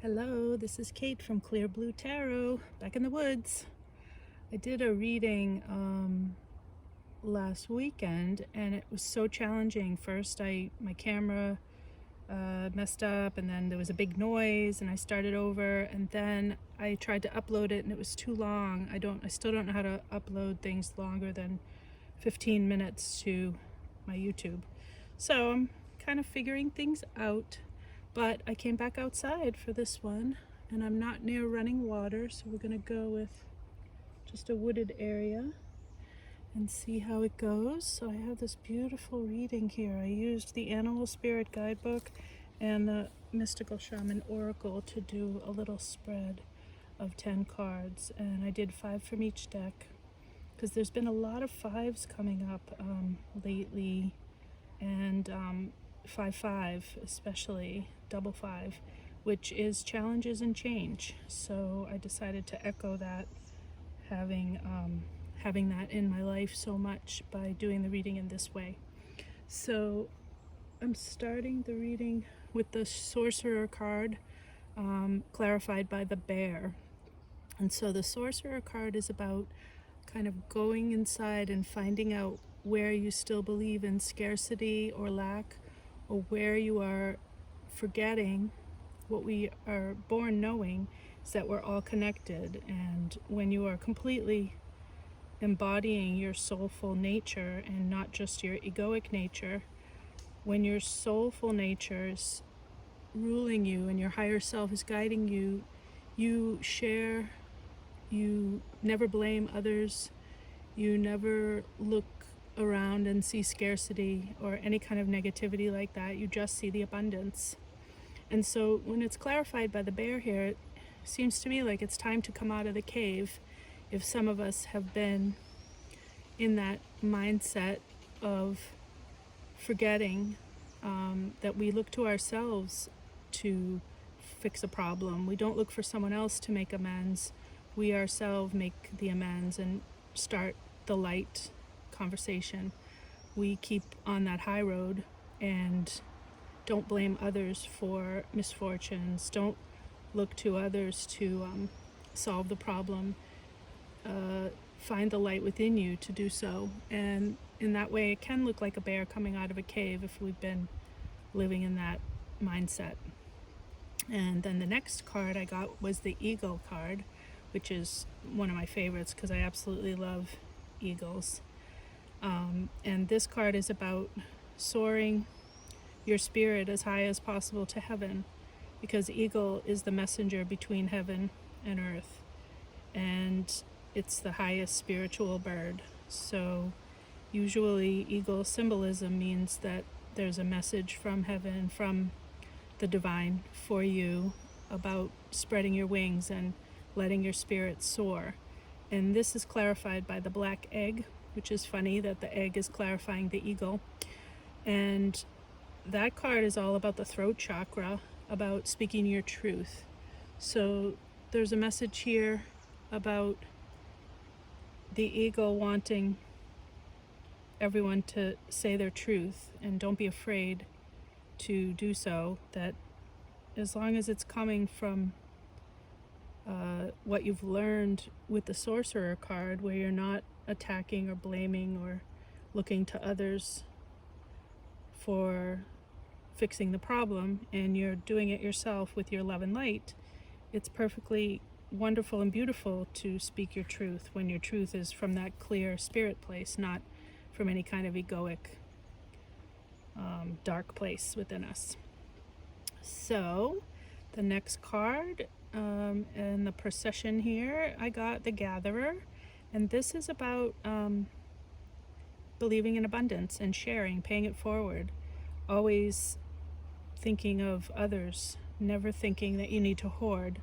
Hello, this is Kate from Clear Blue Tarot, back in the woods. I did a reading last weekend and it was so challenging. First, my camera messed up, and then there was a big noise and I started over, and then I tried to upload it and it was too long. I still don't know how to upload things longer than 15 minutes to my YouTube. So I'm kind of figuring things out. But I came back outside for this one, and I'm not near running water, so we're gonna go with just a wooded area and see how it goes. So I have this beautiful reading here. I used the Animal Spirit Guidebook and the Mystical Shaman Oracle to do a little spread of 10 cards, and I did 5 from each deck because there's been a lot of 5s coming up lately, and 5-5 especially, double 5, which is challenges and change. So I decided to echo that, having that in my life so much by doing the reading in this way. So I'm starting the reading with the Sorcerer card, clarified by the Bear. And so the Sorcerer card is about kind of going inside and finding out where you still believe in scarcity or lack, or where you are forgetting what we are born knowing, is that we're all connected. And when you are completely embodying your soulful nature and not just your egoic nature, when your soulful nature is ruling you and your higher self is guiding you, you share, you never blame others, you never look around and see scarcity or any kind of negativity like that. You just see the abundance. And so when it's clarified by the Bear here, it seems to me like it's time to come out of the cave. If some of us have been in that mindset of forgetting that we look to ourselves to fix a problem, we don't look for someone else to make amends. We ourselves make the amends and start the light conversation. We keep on that high road and don't blame others for misfortunes. Don't look to others to solve the problem. Find the light within you to do so. And in that way, it can look like a bear coming out of a cave if we've been living in that mindset. And then the next card I got was the Eagle card, which is one of my favorites because I absolutely love eagles. And this card is about soaring your spirit as high as possible to heaven, because eagle is the messenger between heaven and earth, and it's the highest spiritual bird. So usually eagle symbolism means that there's a message from heaven, from the divine for you, about spreading your wings and letting your spirit soar. And this is clarified by the black egg, which is funny that the egg is clarifying the eagle. And that card is all about the throat chakra, about speaking your truth. So there's a message here about the eagle wanting everyone to say their truth, and don't be afraid to do so, that as long as it's coming from what you've learned with the Sorcerer card, where you're not attacking or blaming or looking to others for fixing the problem, and you're doing it yourself with your love and light, it's perfectly wonderful and beautiful to speak your truth when your truth is from that clear spirit place, not from any kind of egoic dark place within us. So the next card in the procession here, I got the Gatherer, and this is about believing in abundance and sharing, paying it forward, always thinking of others, never thinking that you need to hoard,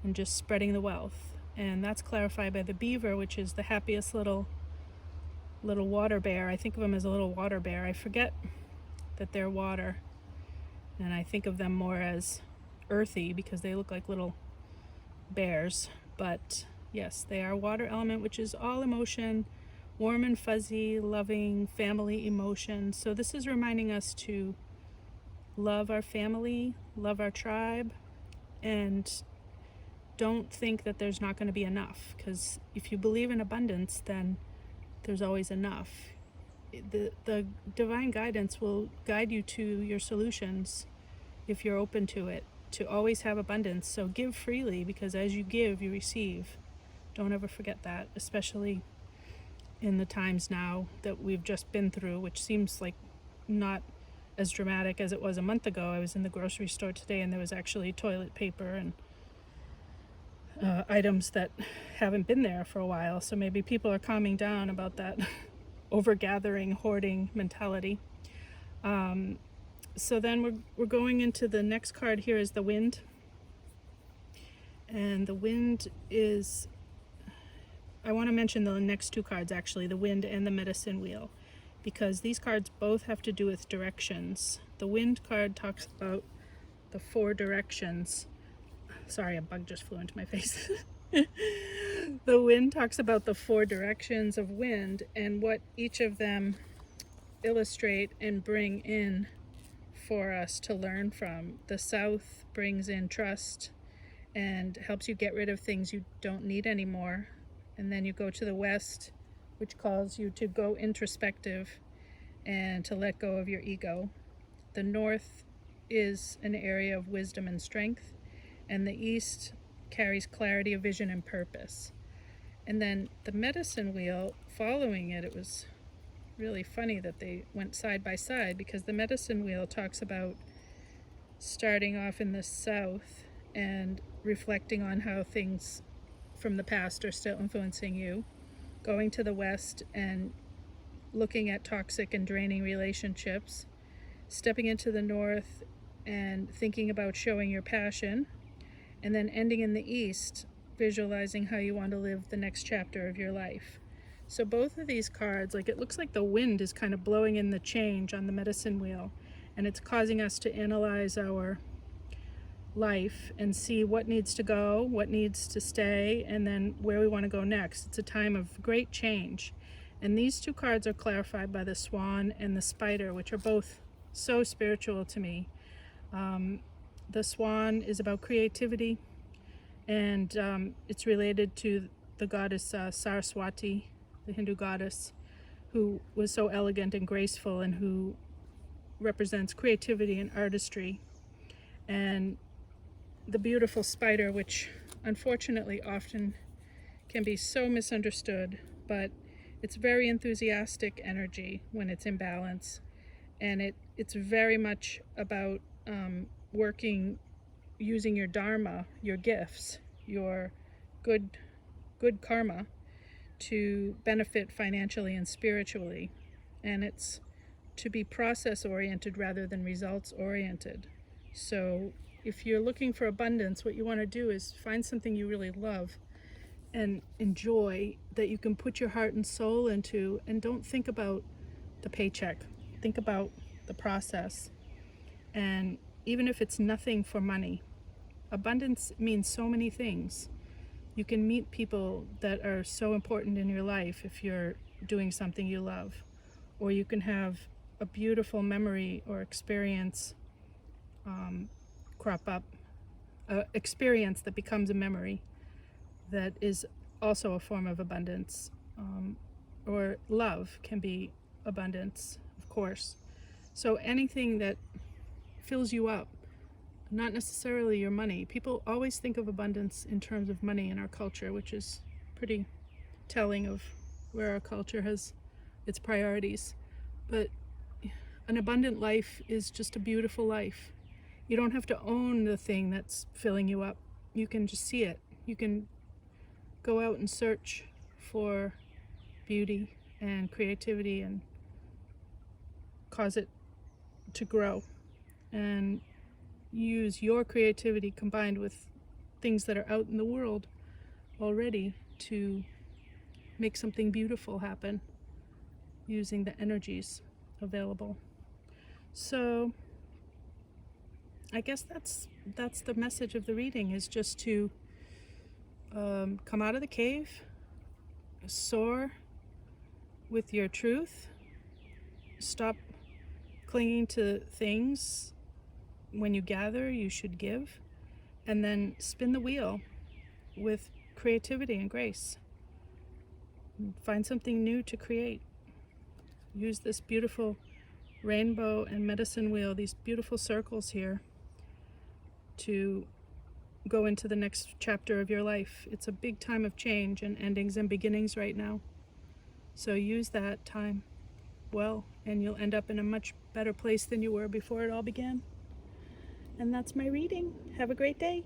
and just spreading the wealth. And that's clarified by the Beaver, which is the happiest little water bear. I think of them as a little water bear. I forget that they're water, and I think of them more as earthy because they look like little bears. But yes, they are water element, which is all emotion, warm and fuzzy, loving, family emotion. So this is reminding us to love our family, love our tribe, and don't think that there's not going to be enough, because if you believe in abundance, then there's always enough. The divine guidance will guide you to your solutions if you're open to it, to always have abundance. So give freely, because as you give, you receive. Don't ever forget that, especially in the times now that we've just been through, which seems like not as dramatic as it was a month ago. I was in the grocery store today and there was actually toilet paper and items that haven't been there for a while. So maybe people are calming down about that overgathering, hoarding mentality. So then we're going into the next card. Here is the wind. And the wind is, I want to mention the next two cards actually, the wind and the medicine wheel, because these cards both have to do with directions. The wind card talks about the 4 directions. Sorry, a bug just flew into my face. The wind talks about the 4 directions of wind and what each of them illustrate and bring in for us to learn from. The south brings in trust and helps you get rid of things you don't need anymore. And then you go to the west, which calls you to go introspective and to let go of your ego. The north is an area of wisdom and strength, and the east carries clarity of vision and purpose. And then the medicine wheel, following it, it was really funny that they went side by side, because the medicine wheel talks about starting off in the south and reflecting on how things from the past are still influencing you, going to the west and looking at toxic and draining relationships, stepping into the north and thinking about showing your passion, and then ending in the east, visualizing how you want to live the next chapter of your life. So both of these cards, like, it looks like the wind is kind of blowing in the change on the medicine wheel, and it's causing us to analyze our life and see what needs to go, what needs to stay, and then where we want to go next. It's a time of great change. And these two cards are clarified by the swan and the spider, which are both so spiritual to me. The swan is about creativity, and it's related to the goddess Saraswati, the Hindu goddess, who was so elegant and graceful and who represents creativity and artistry. And the beautiful spider, which unfortunately often can be so misunderstood, but it's very enthusiastic energy when it's in balance. And it's very much about working, using your dharma, your gifts, your good karma to benefit financially and spiritually. And it's to be process oriented rather than results oriented. So if you're looking for abundance, what you want to do is find something you really love and enjoy, that you can put your heart and soul into, and don't think about the paycheck. Think about the process. And even if it's nothing for money, abundance means so many things. You can meet people that are so important in your life if you're doing something you love, or you can have a beautiful memory or experience crop up, experience that becomes a memory that is also a form of abundance. Or love can be abundance, of course. So anything that fills you up, not necessarily your money. People always think of abundance in terms of money in our culture, which is pretty telling of where our culture has its priorities. But an abundant life is just a beautiful life. You don't have to own the thing that's filling you up. You can just see it. You can go out and search for beauty and creativity and cause it to grow, and use your creativity combined with things that are out in the world already to make something beautiful happen using the energies available. So I guess that's the message of the reading, is just to come out of the cave, soar with your truth, stop clinging to things. When you gather, you should give, and then spin the wheel with creativity and grace. Find something new to create. Use this beautiful rainbow and medicine wheel, these beautiful circles here, to go into the next chapter of your life. It's a big time of change and endings and beginnings right now. So use that time well, and you'll end up in a much better place than you were before it all began. And that's my reading. Have a great day.